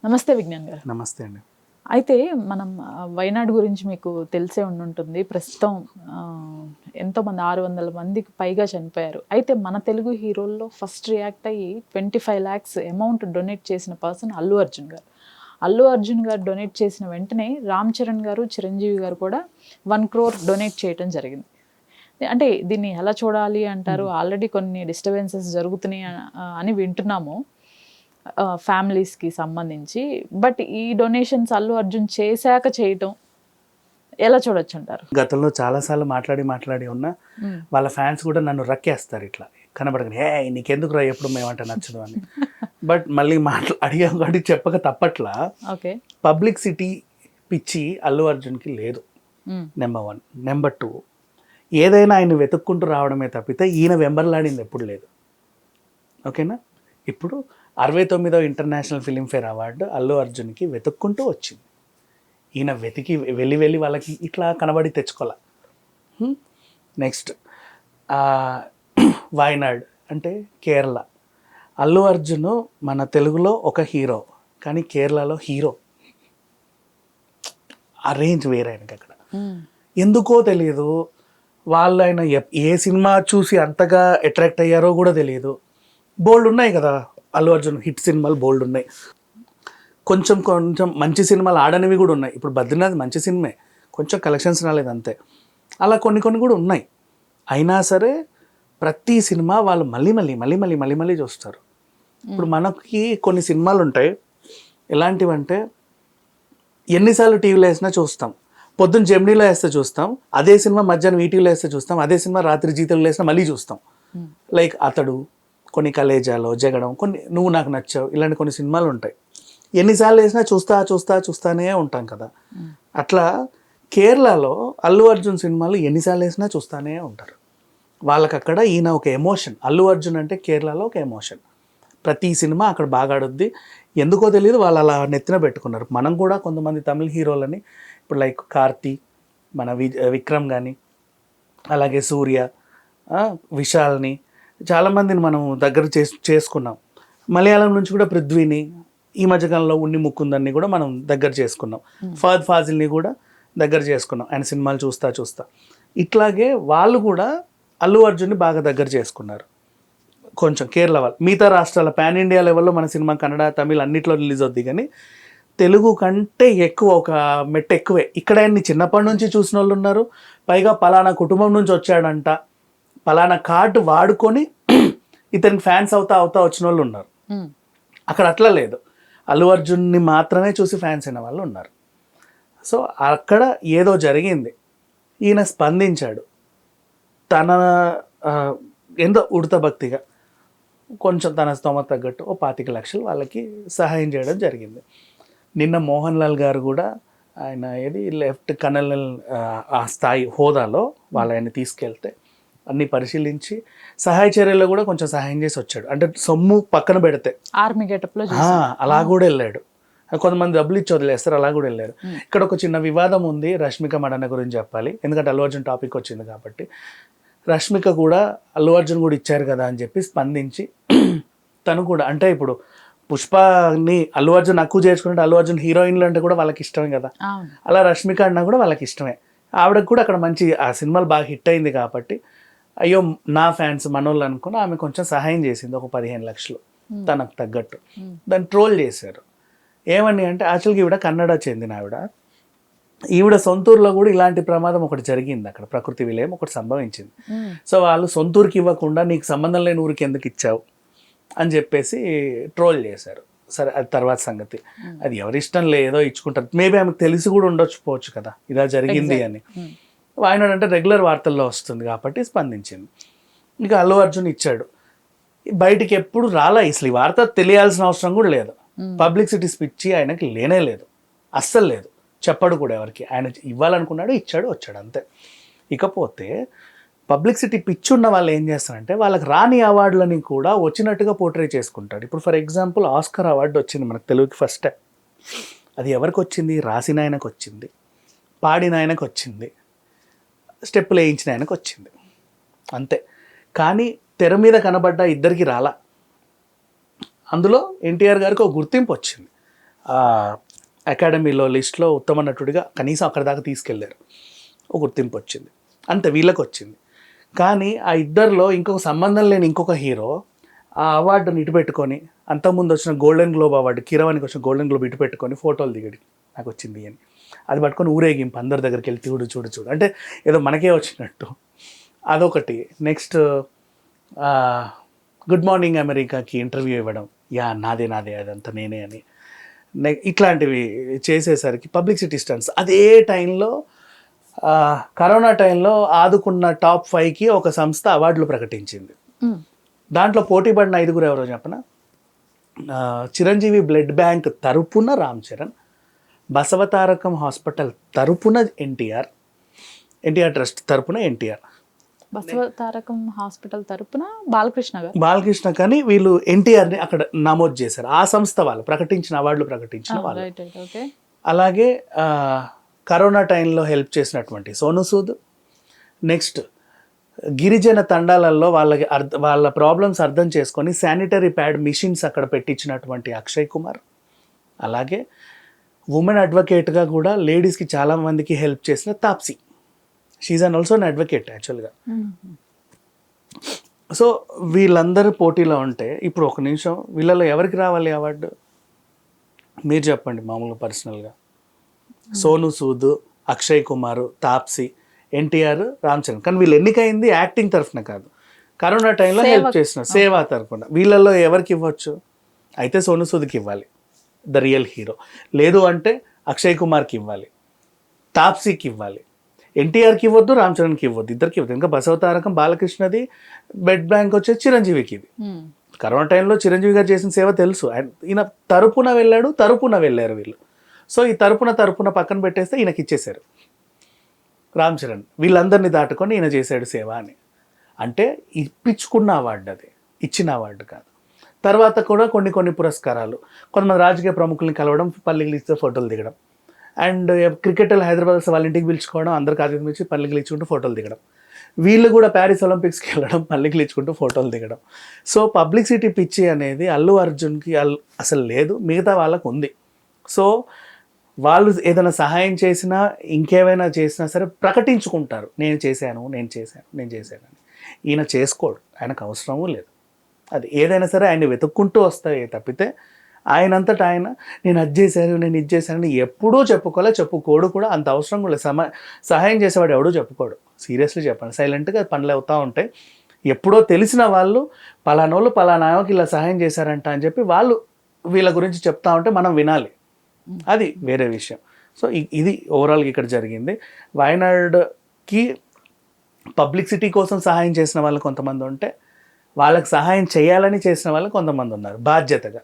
నమస్తే విజ్ఞాన్ గారు. నమస్తే అండి. అయితే మనం వైనాడ్ గురించి మీకు తెలిసే ఉండుంటుంది. ప్రస్తుతం ఎంతోమంది 600 మందికి పైగా చనిపోయారు. అయితే మన తెలుగు హీరోల్లో ఫస్ట్ రియాక్ట్ అయ్యి 25 lakhs అమౌంట్ డొనేట్ చేసిన పర్సన్ అల్లు అర్జున్ గారు. అల్లు అర్జున్ గారు డొనేట్ చేసిన వెంటనే రామ్ చరణ్ గారు, చిరంజీవి గారు కూడా 1 crore డొనేట్ చేయడం జరిగింది. అంటే దీన్ని ఎలా చూడాలి అంటారు? ఆల్రెడీ కొన్ని డిస్టర్బెన్సెస్ జరుగుతున్నాయి అని వింటున్నాము ఫ్యామిలీస్కి సంబంధించి. బట్ ఈ డొనేషన్స్ అల్లు అర్జున్ చేశాక చేయటం ఎలా చూడొచ్చు అంటారు? గతంలో చాలాసార్లు మాట్లాడి ఉన్నా వాళ్ళ ఫ్యాన్స్ కూడా నన్ను రక్కేస్తారు ఇట్లా కనబడగానే, ఏ నీకెందుకు రా ఎప్పుడు మేమంటే నచ్చదు అని. బట్ మళ్ళీ అడిగాం కాబట్టి చెప్పక తప్పట్లా. ఓకే, పబ్లిసిటీ పిచ్చి అల్లు అర్జున్కి లేదు. నెంబర్ 1. నెంబర్ 2, ఏదైనా ఆయన వెతుక్కుంటూ రావడమే తప్పితే ఈయన వెంబర్లాడింది ఎప్పుడు లేదు. ఓకేనా? ఇప్పుడు 69వ ఇంటర్నేషనల్ ఫిలింఫేర్ అవార్డు అల్లు అర్జున్కి వెతుక్కుంటూ వచ్చింది. ఈయన వెతికి వెళ్ళి వాళ్ళకి ఇట్లా కనబడి తెచ్చుకోలే. నెక్స్ట్ వాయనాడ్ అంటే కేరళ. అల్లు అర్జున్ మన తెలుగులో ఒక హీరో, కానీ కేరళలో హీరో. ఆ రేంజ్ వేరే ఆయనకి అక్కడ. ఎందుకో తెలియదు, వాళ్ళు ఆయన ఏ సినిమా చూసి అంతగా అట్రాక్ట్ అయ్యారో కూడా తెలియదు. బోల్డ్ ఉన్నాయి కదా అల్లు అర్జున్ హిట్ సినిమాలు, బోల్డ్ ఉన్నాయి. కొంచెం మంచి సినిమాలు ఆడనివి కూడా ఉన్నాయి. ఇప్పుడు బద్రీనాథ్ మంచి సినిమే, కొంచెం కలెక్షన్స్ రాలేదు అంతే. అలా కొన్ని కూడా ఉన్నాయి. అయినా సరే ప్రతి సినిమా వాళ్ళు మళ్ళీ చూస్తారు. ఇప్పుడు మనకి కొన్ని సినిమాలు ఉంటాయి, ఎలాంటివంటే ఎన్నిసార్లు టీవీలో వేసినా చూస్తాం. పొద్దున్న జెమినీలో వేస్తే చూస్తాం, అదే సినిమా మధ్యాహ్నం ఈటీవీలో వేస్తే చూస్తాం, అదే సినిమా రాత్రి జీతంలో వేసినా మళ్ళీ చూస్తాం. లైక్ అతడు, కొన్ని కలేజాలో, జగడం, కొన్ని నువ్వు నాకు నచ్చావు, ఇలాంటి కొన్ని సినిమాలు ఉంటాయి. ఎన్నిసార్లు వేసినా చూస్తానే ఉంటాం కదా. అట్లా కేరళలో అల్లు అర్జున్ సినిమాలు ఎన్నిసార్లు వేసినా చూస్తానే ఉంటారు. వాళ్ళకి అక్కడ ఈయన ఒక ఎమోషన్. అల్లు అర్జున్ అంటే కేరళలో ఒక ఎమోషన్. ప్రతి సినిమా అక్కడ బాగా ఆడుద్ది. ఎందుకో తెలియదు, వాళ్ళు అలా నెత్తిన పెట్టుకున్నారు. మనం కూడా కొంతమంది తమిళ హీరోలని, ఇప్పుడు లైక్ కార్తీ, మన విక్రమ్ కానీ, అలాగే సూర్య, విశాల్ని, చాలామందిని మనం దగ్గర చేసుకున్నాం. మలయాళం నుంచి కూడా పృథ్వీని, ఈ మధ్యకాలంలో ఉన్ని ముకుందన్ని కూడా మనం దగ్గర చేసుకున్నాం. ఫహద్ ఫాజిల్ని కూడా దగ్గర చేసుకున్నాం ఆయన సినిమాలు చూస్తా. ఇట్లాగే వాళ్ళు కూడా అల్లు అర్జున్ని బాగా దగ్గర చేసుకున్నారు. కొంచెం కేరళ వాళ్ళు, మిగతా రాష్ట్రాల పాన్ ఇండియా లెవెల్లో మన సినిమా కన్నడ, తమిళ్ అన్నిట్లో రిలీజ్ అవుద్ది, కానీ తెలుగు కంటే ఎక్కువ, ఒక మెట్టు ఎక్కువే. ఇక్కడ ఆయన్ని చిన్నప్పటి నుంచి చూసిన వాళ్ళు ఉన్నారు. పైగా పలానా కుటుంబం నుంచి వచ్చాడంట, పలానా కార్డు వాడుకొని ఇతనికి ఫ్యాన్స్ అవుతా వచ్చిన వాళ్ళు ఉన్నారు. అక్కడ అట్లా లేదు, అల్లు అర్జున్ని మాత్రమే చూసి ఫ్యాన్స్ అయిన వాళ్ళు ఉన్నారు. సో అక్కడ ఏదో జరిగింది, ఈయన స్పందించాడు. తన ఎంతో ఉడత భక్తిగా కొంచెం తన స్తోమత తగ్గట్టు 25 లక్షలు వాళ్ళకి సహాయం చేయడం జరిగింది. నిన్న మోహన్ లాల్ గారు కూడా ఆయన లెఫ్ట్ కనల్ ఆ స్థాయి హోదాలో వాళ్ళు ఆయన తీసుకెళ్తే అన్ని పరిశీలించి సహాయ చర్యల్లో కూడా కొంచెం సహాయం చేసి వచ్చాడు. అంటే సొమ్ము పక్కన పెడితే ఆర్మీ గెటప్లో అలా కూడా వెళ్ళాడు. కొంతమంది డబ్బులు ఇచ్చి వదిలేస్తారు, అలా కూడా వెళ్ళారు. ఇక్కడ ఒక చిన్న వివాదం ఉంది, రష్మిక మండన గురించి చెప్పాలి, ఎందుకంటే అల్లు అర్జున్ టాపిక్ వచ్చింది కాబట్టి. రష్మిక కూడా అల్లు అర్జున్ కూడా ఇచ్చారు కదా అని చెప్పి స్పందించి తను కూడా, అంటే ఇప్పుడు పుష్పని అల్లు అర్జున్ ఎక్కువ చేసుకుంటే అల్లు అర్జున్ హీరోయిన్లు అంటే కూడా వాళ్ళకి ఇష్టమే కదా, అలా రష్మిక అన్నా కూడా వాళ్ళకి ఇష్టమే. ఆవిడకు కూడా అక్కడ మంచి ఆ సినిమాలు బాగా హిట్ అయింది కాబట్టి, అయ్యో నా ఫ్యాన్స్ మనోళ్ళు అనుకుని ఆమె కొంచెం సహాయం చేసింది, ఒక 15 లక్షలు తనకు తగ్గట్టు. దాన్ని ట్రోల్ చేశారు. ఏమని అంటే యాక్చువల్గా ఈవిడ కన్నడ చెందిన ఈవిడ సొంతూరులో కూడా ఇలాంటి ప్రమాదం ఒకటి జరిగింది, అక్కడ ప్రకృతి విలయం ఒకటి సంభవించింది. సో వాళ్ళు సొంతూరుకి ఇవ్వకుండా నీకు సంబంధం లేని ఊరికి ఎందుకు ఇచ్చావు అని చెప్పేసి ట్రోల్ చేశారు. సరే, అది తర్వాత సంగతి, అది ఎవరి ఇష్టం లేదో ఇచ్చుకుంటారు. మేబీ ఆమెకు తెలిసి కూడా ఉండొచ్చుపోవచ్చు కదా ఇలా జరిగింది అని. వాయనాడ్ అంటే రెగ్యులర్ వార్తల్లో వస్తుంది కాబట్టి స్పందించింది. ఇక అల్లు అర్జున్ ఇచ్చాడు, బయటికి ఎప్పుడు రాలా, అసలు ఈ వార్త తెలియాల్సిన అవసరం కూడా లేదు. పబ్లిసిటీ పిచ్చి ఆయనకి లేనే లేదు, అస్సలు లేదు. చెప్పడు కూడా ఎవరికి. ఆయన ఇవ్వాలనుకున్నాడు, ఇచ్చాడు, వచ్చాడు అంతే. ఇకపోతే పబ్లిసిటీ పిచ్చి ఉన్న వాళ్ళు ఏం చేస్తారంటే వాళ్ళకి రాని అవార్డులని కూడా వచ్చినట్టుగా పోర్ట్రే చేసుకుంటాడు. ఇప్పుడు ఫర్ ఎగ్జాంపుల్ ఆస్కర్ అవార్డు వచ్చింది మనకు తెలుగుకి ఫస్ట్ టైం. అది ఎవరికి వచ్చింది? రాసిన ఆయనకు వచ్చింది, పాడిన ఆయనకు వచ్చింది, స్టెప్పులు వేయించిన ఆయనకు వచ్చింది, అంతే. కానీ తెర మీద కనబడ్డ ఇద్దరికి రాలా. అందులో ఎన్టీఆర్ గారికి ఒక గుర్తింపు వచ్చింది. అకాడమీలో లిస్ట్లో ఉత్తమ నటుడిగా కనీసం అక్కడ దాకా తీసుకెళ్లారు. ఒక గుర్తింపు వచ్చింది, అంతే వీళ్ళకి వచ్చింది. కానీ ఆ ఇద్దరిలో ఇంకొక సంబంధం లేని ఇంకొక హీరో ఆ అవార్డుని ఇటు పెట్టుకొని, అంతకుముందు వచ్చిన గోల్డెన్ గ్లోబ్ అవార్డు, కీరవానికి వచ్చిన గోల్డెన్ గ్లోబ్ ఇటు పెట్టుకొని ఫోటోలు దిగడి నాకు వచ్చింది అని. అది పట్టుకొని ఊరేగింపు అందరి దగ్గరికి వెళ్ళి చూడు చూడు చూడు అంటే ఏదో మనకే వచ్చినట్టు అదొకటి. నెక్స్ట్ గుడ్ మార్నింగ్ అమెరికాకి ఇంటర్వ్యూ ఇవ్వడం, యా నాదే అదంతా నేనే అని. ఇట్లాంటివి చేసేసరికి పబ్లిసిటీ స్టంట్స్. అదే టైంలో కరోనా టైంలో ఆదుకున్న టాప్ 5కి ఒక సంస్థ అవార్డులు ప్రకటించింది. దాంట్లో పోటీ పడిన 5 ఎవరో చెప్పనా? చిరంజీవి బ్లడ్ బ్యాంక్ తరపున రామ్ చరణ్, బసవతారకం హాస్పిటల్ తరపున ఎన్టీఆర్ ట్రస్ట్ తరపున ఎన్టీఆర్, బసవతారకం హాస్పిటల్ తరపున బాలకృష్ణ కానీ వీళ్ళు ఎన్టీఆర్ని అక్కడ నమోదు చేశారు. ఆ సంస్థ వాళ్ళు ప్రకటించిన అవార్డులు ప్రకటించిన వాళ్ళు. అలాగే కరోనా టైంలో హెల్ప్ చేసినటువంటి సోను సూద్, నెక్స్ట్ గిరిజన తండాలలో వాళ్ళ ప్రాబ్లమ్స్ అర్థం చేసుకొని శానిటరీ ప్యాడ్ మిషన్స్ అక్కడ పెట్టించినటువంటి అక్షయ్ కుమార్, అలాగే ఉమెన్ అడ్వకేట్గా కూడా లేడీస్కి చాలా మందికి హెల్ప్ చేసిన Taapsee, she an also an advocate యాక్చువల్గా. సో వీళ్ళందరూ పోటీలో ఉంటే ఇప్పుడు ఒక నిమిషం వీళ్ళలో ఎవరికి రావాలి అవార్డు మీరు చెప్పండి మామూలుగా పర్సనల్గా? సోను సూద్, అక్షయ్ కుమార్, తాప్సీ, ఎన్టీఆర్, రామ్ చరణ్. కానీ వీళ్ళు ఎన్నికైంది యాక్టింగ్ తరఫున కాదు, కరోనా టైంలో హెల్ప్ చేసిన సేవా తరఫున. వీళ్ళల్లో ఎవరికి ఇవ్వచ్చు? అయితే సోను సూద్కి ఇవ్వాలి, ద రియల్ హీరో. లేదు అంటే అక్షయ్ కుమార్కి ఇవ్వాలి, తాప్సీకి ఇవ్వాలి. ఎన్టీఆర్కి ఇవ్వద్దు, రామ్ చరణ్కి ఇవ్వద్దు, ఇద్దరికి ఇవ్వద్దు. ఇంకా బసవతారకం బాలకృష్ణది, బెడ్ బ్యాంక్ వచ్చేసి చిరంజీవికి. ఇది కరోనా టైంలో చిరంజీవి గారు చేసిన సేవ తెలుసు. ఈయన తరపున వెళ్ళారు వీళ్ళు. సో ఈ తరపున పక్కన పెట్టేస్తే ఈయనకి ఇచ్చేశారు రామ్ చరణ్. వీళ్ళందరినీ దాటుకొని ఈయన చేశాడు సేవ అని. అంటే ఇప్పించుకున్న అవార్డు, అది ఇచ్చిన అవార్డు కాదు. తర్వాత కూడా కొన్ని పురస్కారాలు, కొంతమంది రాజకీయ ప్రముఖుల్ని కలవడం, పల్లికి ఇస్తే ఫోటోలు దిగడం, అండ్ క్రికెటర్లు హైదరాబాద్ వస్తే వాళ్ళ ఇంటికి పిలుచుకోవడం, అందరికి ఆతిథ్యం ఇచ్చి పల్లికి ఇచ్చుకుంటూ ఫోటోలు దిగడం. వీళ్ళు కూడా ప్యారిస్ ఒలింపిక్స్కి వెళ్ళడం, పల్లికి ఇచ్చుకుంటూ ఫోటోలు దిగడం. సో పబ్లిసిటీ పిచ్చి అనేది అల్లు అర్జున్కి అసలు లేదు, మిగతా వాళ్ళకు ఉంది. సో వాళ్ళు ఏదైనా సహాయం చేసినా ఇంకేమైనా చేసినా సరే ప్రకటించుకుంటారు, నేను చేశాను అని. ఈయన చేసుకోడు, ఆయనకు అవసరమూ లేదు. అది ఏదైనా సరే ఆయన్ని వెతుక్కుంటూ వస్తాయి తప్పితే ఆయనంతటా ఆయన నేను అది చేశాను, నేను ఇది చేశానని ఎప్పుడూ చెప్పుకోడు కూడా. అంత అవసరం కూడా సహాయం చేసేవాడు ఎవడూ చెప్పుకోడు. సీరియస్లీ చెప్పండి, సైలెంట్గా పనులు అవుతూ ఉంటాయి. ఎప్పుడో తెలిసిన వాళ్ళు పలానోళ్ళు పలానాకి ఇలా సహాయం చేశారంట అని చెప్పి వాళ్ళు వీళ్ళ గురించి చెప్తా ఉంటే మనం వినాలి, అది వేరే విషయం. సో ఇది ఓవరాల్గా ఇక్కడ జరిగింది. వయనాడుకి పబ్లిసిటీ కోసం సహాయం చేసిన వాళ్ళు కొంతమంది ఉంటే, వాళ్ళకి సహాయం చేయాలని చేసిన వాళ్ళు కొంతమంది ఉన్నారు బాధ్యతగా.